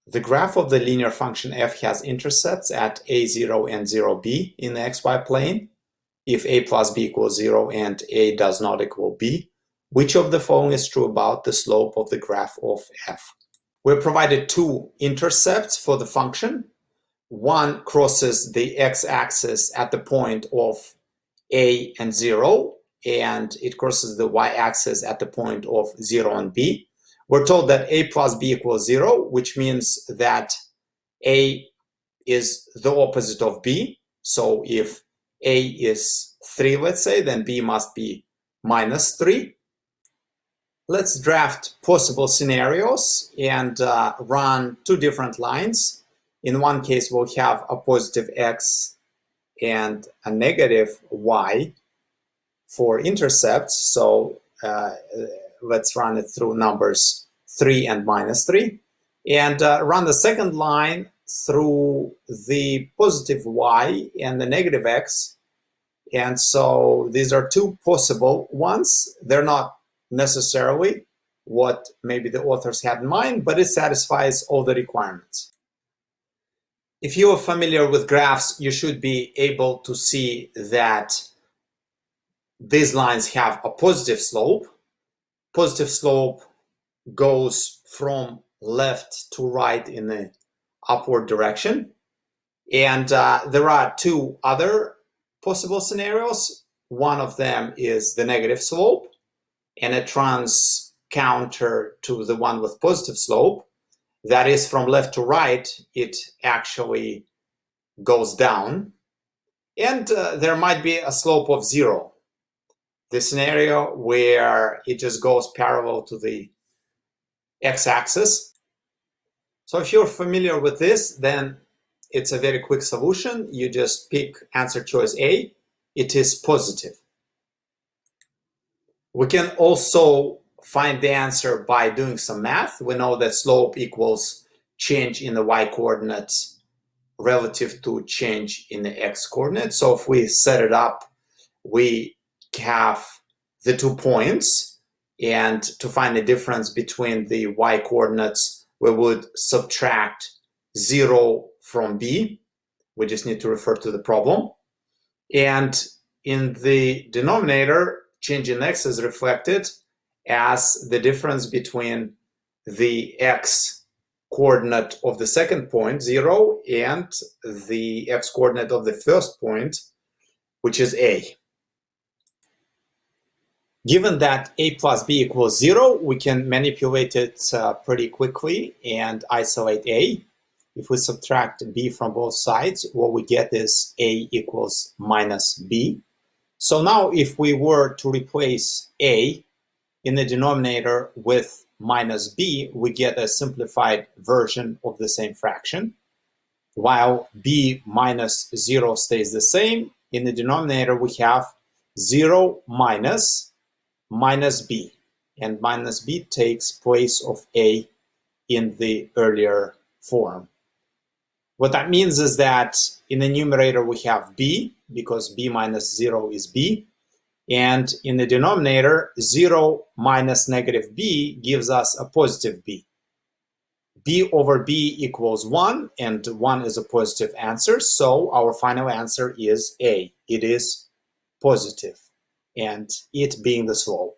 The graph of the linear function f has intercepts at a0 and 0b in the xy plane. If a plus b equals 0 and a does not equal b, which of the following is true about the slope of the graph of f? We're provided two intercepts for the function. One crosses the x-axis at the point of a and 0, and it crosses the y-axis at the point of 0 and b. We're told that a plus b equals 0, which means that a is the opposite of b. So if a is 3, let's say, then b must be minus 3. Let's draft possible scenarios and run two different lines. In one case, we'll have a positive x and a negative y for intercepts. So let's run it through numbers 3 and minus 3. And run the second line through the positive y and the negative x. And so these are two possible ones. They're not necessarily what maybe the authors had in mind, but it satisfies all the requirements. If you are familiar with graphs, you should be able to see that these lines have a positive slope. Positive slope goes from left to right in the upward direction. And there are two other possible scenarios. One of them is the negative slope, and it runs counter to the one with positive slope. That is, from left to right, it actually goes down. And there might be a slope of 0. The scenario where it just goes parallel to the x-axis. So if you're familiar with this, then it's a very quick solution. You just pick answer choice A. It is positive. We can also find the answer by doing some math. We know that slope equals change in the y-coordinates relative to change in the x-coordinates. So if we set it up, we have the 2 points, and to find the difference between the y-coordinates, we would subtract 0 from b. We just need to refer to the problem. And in the denominator, change in x is reflected as the difference between the x-coordinate of the second point, 0, and the x-coordinate of the first point, which is a. Given that a plus b equals 0, we can manipulate it pretty quickly and isolate a. If we subtract b from both sides, what we get is a equals minus b. So now if we were to replace a in the denominator with minus b, we get a simplified version of the same fraction. While b minus 0 stays the same, in the denominator we have 0 minus b, and minus b takes place of a in the earlier form. What that means is that in the numerator we have b, because b minus 0 is b, and in the denominator 0 minus negative b gives us a positive b. b over b equals 1, and 1 is a positive answer, so our final answer is a. It is positive, and it being the slope.